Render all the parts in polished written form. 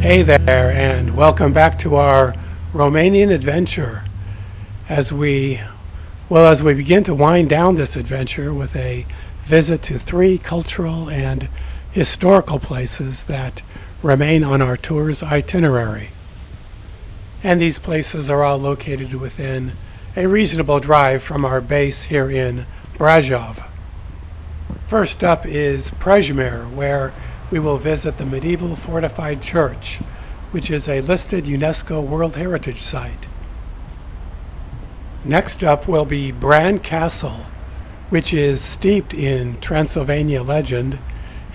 Hey there, and welcome back to our Romanian adventure. As we begin to wind down this adventure with a visit to three cultural and historical places that remain on our tour's itinerary. And these places are all located within a reasonable drive from our base here in Brasov. First up is Prejmer, where we will visit the medieval fortified church, which is a listed UNESCO World Heritage Site. Next up will be Bran Castle, which is steeped in Transylvania legend,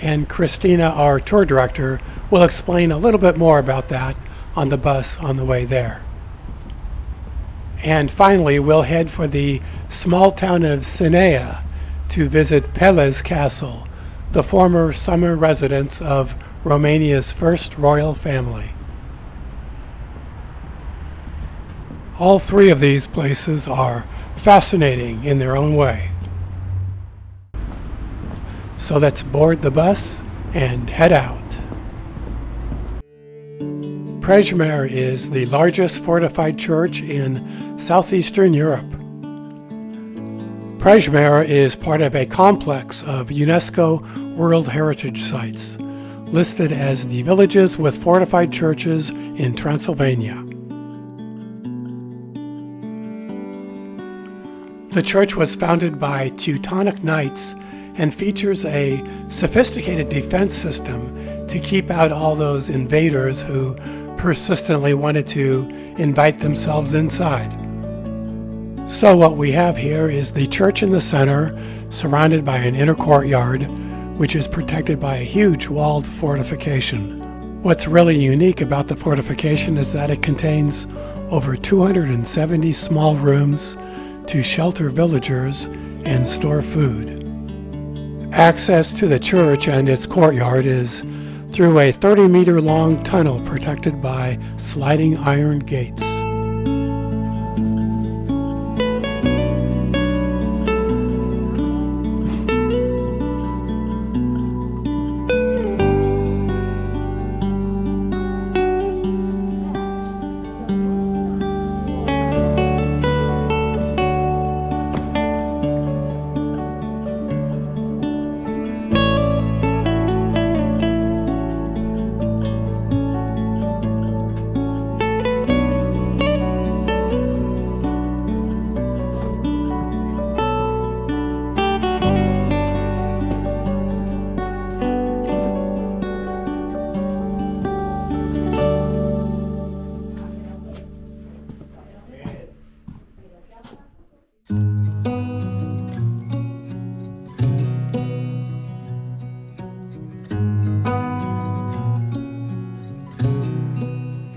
and Christina, our tour director, will explain a little bit more about that on the bus on the way there. And finally, we'll head for the small town of Sinaia to visit Peles Castle, the former summer residence of Romania's first royal family. All three of these places are fascinating in their own way. So let's board the bus and head out. Prejmer is the largest fortified church in southeastern Europe. Prejmer is part of a complex of UNESCO World Heritage Sites, listed as the villages with fortified churches in Transylvania. The church was founded by Teutonic Knights and features a sophisticated defense system to keep out all those invaders who persistently wanted to invite themselves inside. So what we have here is the church in the center, surrounded by an inner courtyard, which is protected by a huge walled fortification. What's really unique about the fortification is that it contains over 270 small rooms to shelter villagers and store food. Access to the church and its courtyard is through a 30-meter long tunnel protected by sliding iron gates.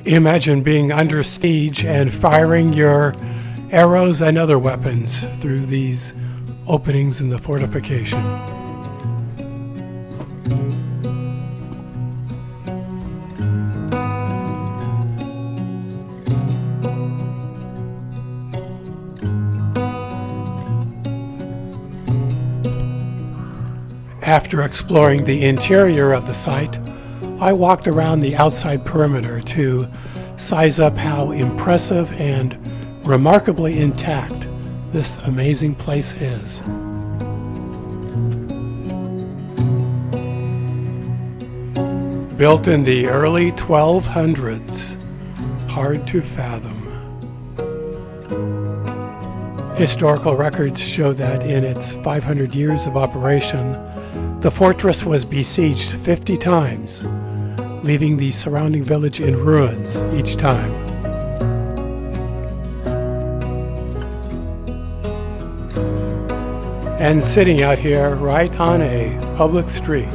Imagine being under siege and firing your arrows and other weapons through these openings in the fortification. After exploring the interior of the site, I walked around the outside perimeter to size up how impressive and remarkably intact this amazing place is. Built in the early 1200s, hard to fathom. Historical records show that in its 500 years of operation, the fortress was besieged 50 times, leaving the surrounding village in ruins each time. And sitting out here right on a public street.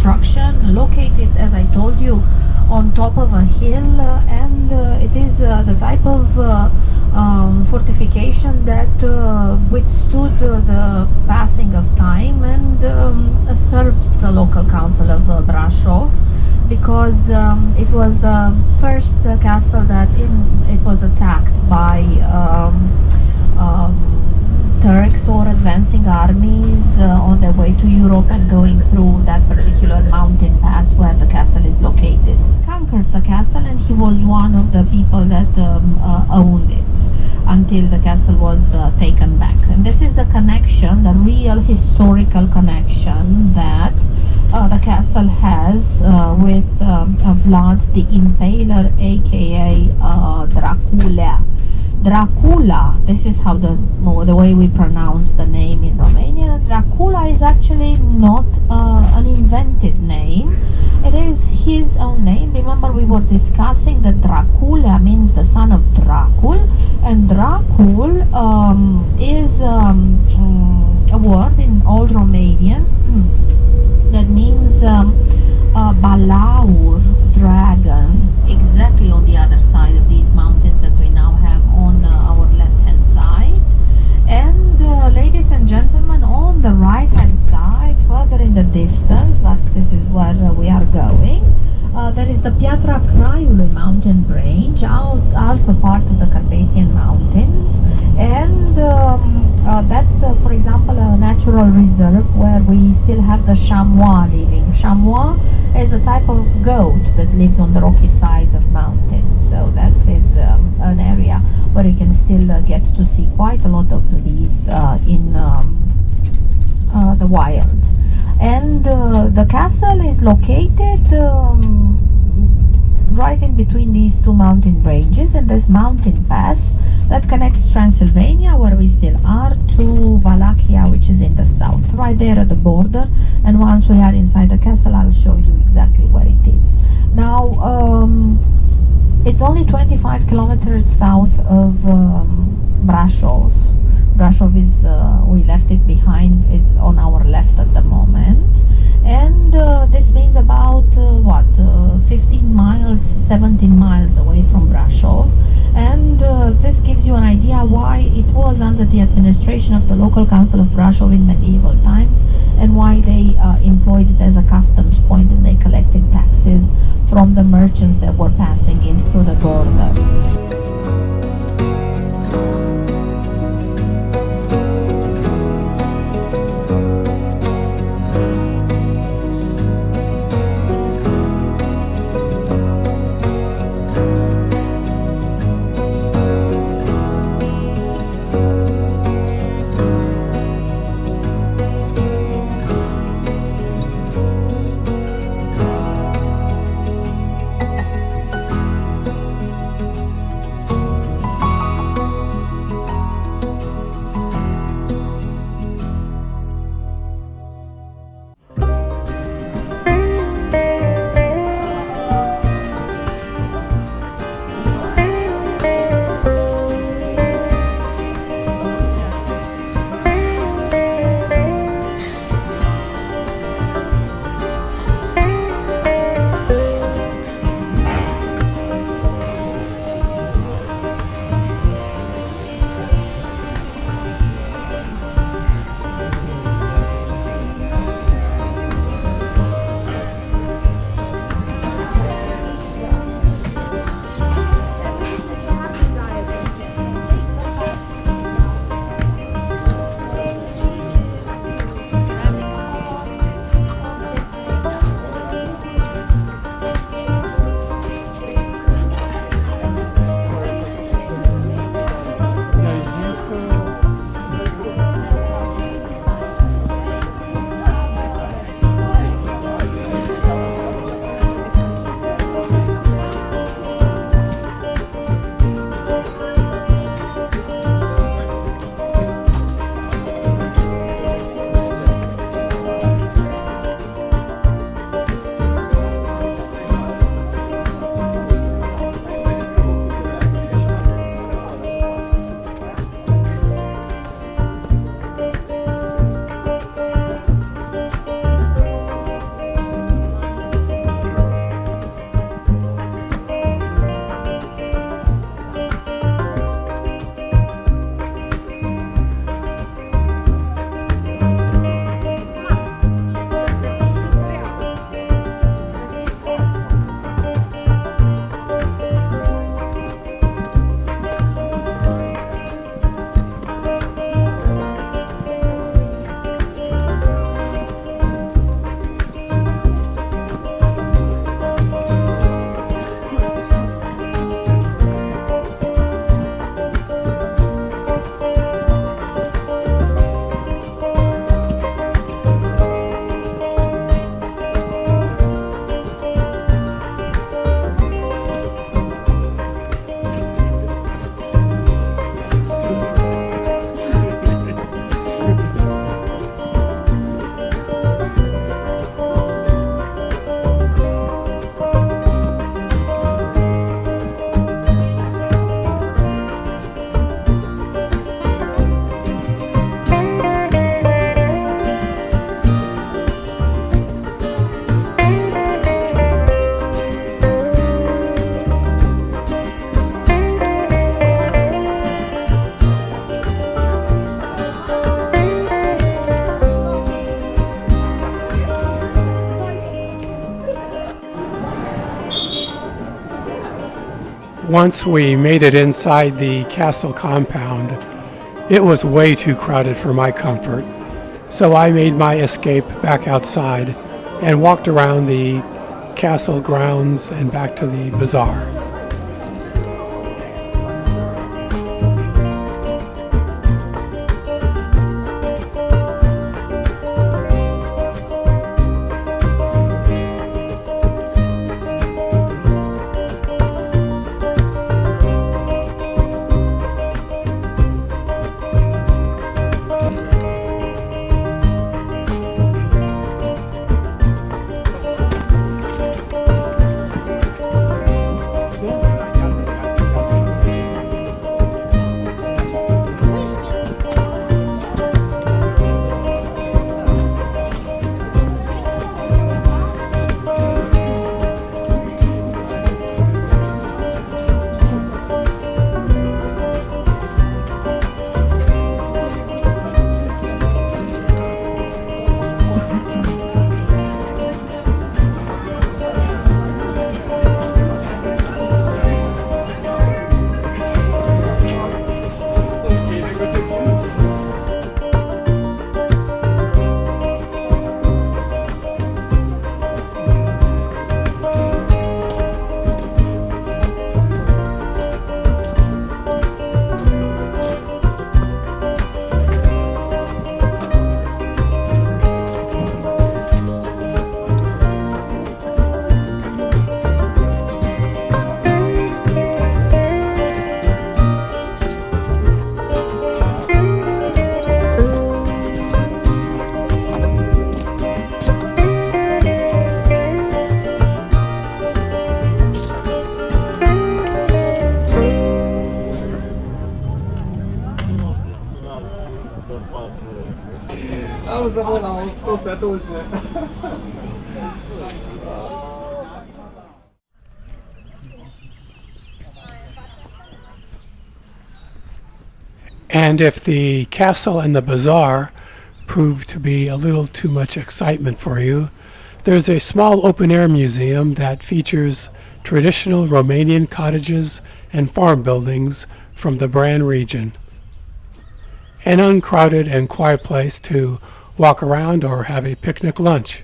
construction, located, as I told you, on top of a hill, and it is the type of fortification that withstood the passing of time and served the local council of Brasov, because it was the first castle that it was attacked by Turks or advancing armies on their way to Europe and going through that particular mountain pass where the castle is located. Conquered the castle, and he was one of the people that owned it until the castle was taken back. And this is the connection, the real historical connection that the castle has with Vlad the Impaler, aka Dracula. Dracula, this is how the way we pronounce the name in Romania. Dracula is actually not an invented name. It is his own name. Remember, we were discussing that Dracula means the son of Dracul, and Dracul is a word in Old Romanian that means balaur, dragon, exactly on the other side of these mountains that we now have on our left hand side. And ladies and gentlemen, on the right hand side, further in the distance, like this is where we are going, there is the Piatra Craiului mountain range, also part of the Carpathian Mountains, and that's for example a natural reserve where we still have the chamois living. Chamois is a type of goat that lives on the rocky sides of mountains, so that is an area where you can still get to see quite a lot of these in the wild. And the castle is located right in between these two mountain ranges, and this mountain pass that connects Transylvania, where we still are, to Wallachia, which is in the south, right there at the border. And once we are inside the castle, I'll show you exactly where it is. Now, it's only 25 kilometers south of Brasov. Brasov is, we left it behind, it's on our left at the moment. And this means about 15 miles, 17 miles away from Brasov. And this gives you an idea why it was under the administration of the local council of Brasov in medieval times, and why they employed it as a customs point, and they collected taxes from the merchants that were passing in through the border. Once we made it inside the castle compound, it was way too crowded for my comfort, so I made my escape back outside and walked around the castle grounds and back to the bazaar. And if the castle and the bazaar prove to be a little too much excitement for you, there's a small open-air museum that features traditional Romanian cottages and farm buildings from the Bran region. An uncrowded and quiet place to walk around or have a picnic lunch.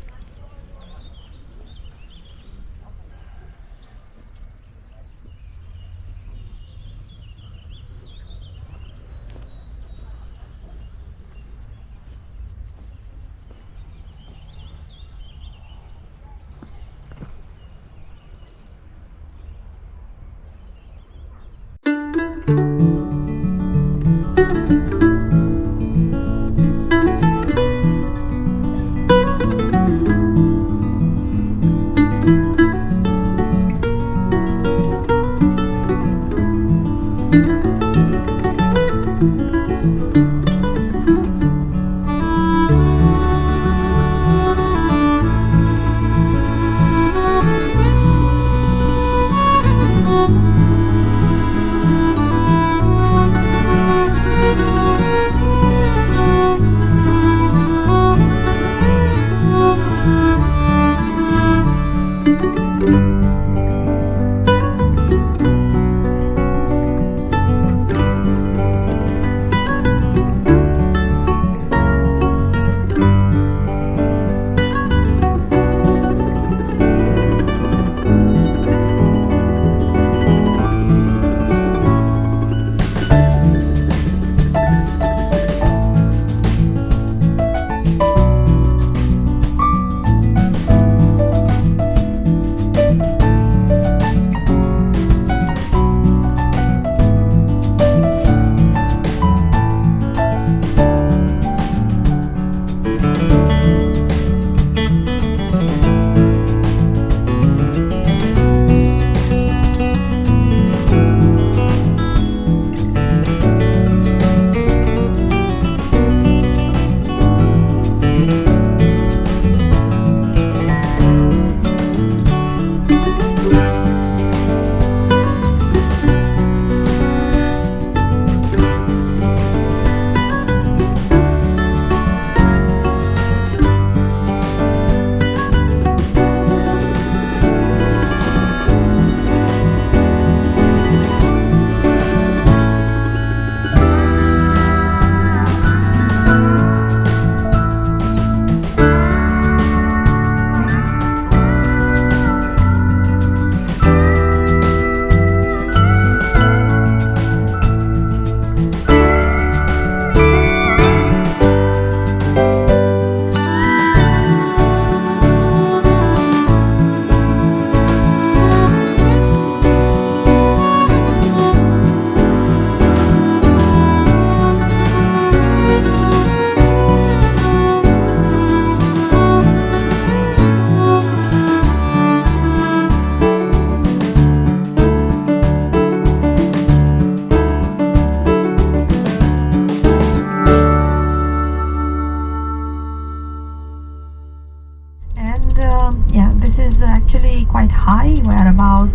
quite high. We're about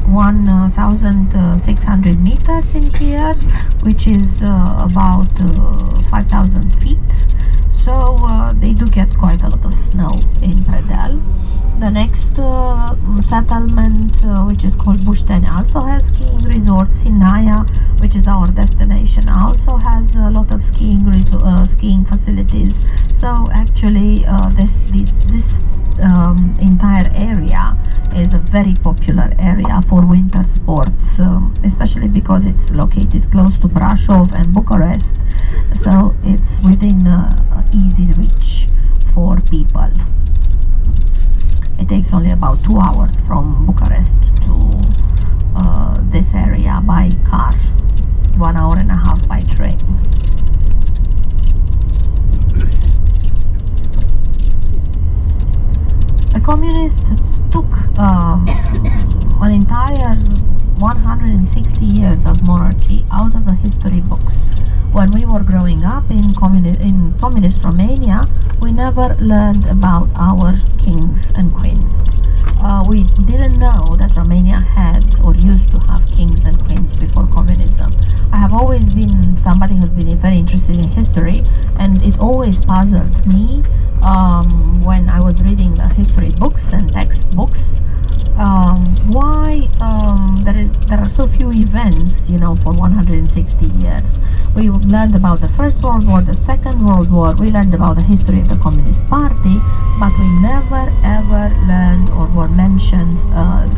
1,600 meters in here, which is about 5,000 feet. So they do get quite a lot of snow in Predel. The next settlement, which is called Bușteni, also has skiing resort. Sinaia, which is our destination, also has a lot of skiing facilities. So actually, this entire area is a very popular area for winter sports, especially because it's located close to Brasov and Bucharest. So it's within easy reach for people. It takes only about 2 hours from Bucharest to this area by car, 1 hour and a half by train. The communists took an entire 160 years of monarchy out of the history books. When we were growing up in communist Romania, we never learned about our kings and queens. We didn't know that Romania had or used to have kings and queens before communism. I have always been somebody who's been very interested in history, and it always puzzled me when I was reading the history books and textbooks, why there are so few events, for 160 years. We learned about the First World War, the Second World War, we learned about the history of the Communist Party, but we never ever learned or were mentioned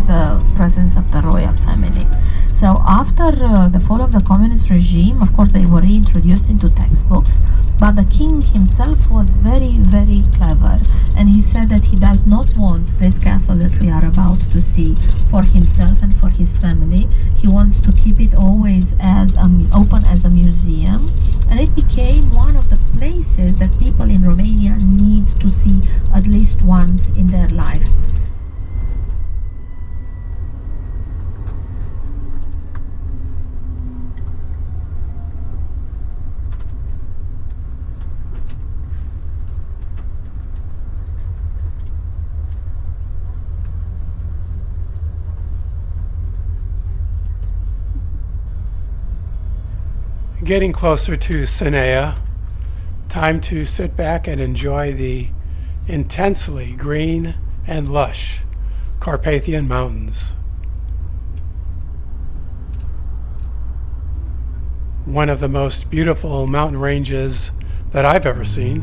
the presence of the royal family. So after the fall of the communist regime, of course they were reintroduced into textbooks, but the king himself was very, very clever, and he said that he does not want this castle that we are about to see for himself and for his family. He wants to keep it always as open as a museum, and it became one of the places that people in Romania need to see at least once in their life. Getting closer to Sinaia, time to sit back and enjoy the intensely green and lush Carpathian Mountains. One of the most beautiful mountain ranges that I've ever seen.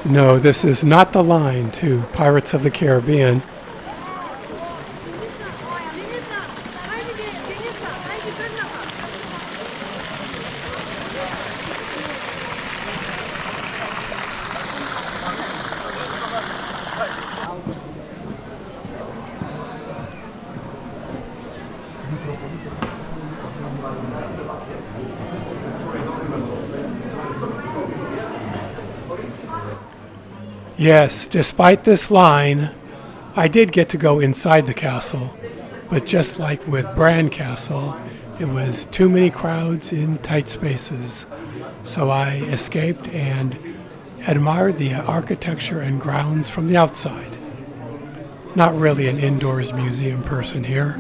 No, this is not the line to Pirates of the Caribbean. Yes, despite this line, I did get to go inside the castle, but just like with Bran Castle, it was too many crowds in tight spaces. So I escaped and admired the architecture and grounds from the outside. Not really an indoors museum person here.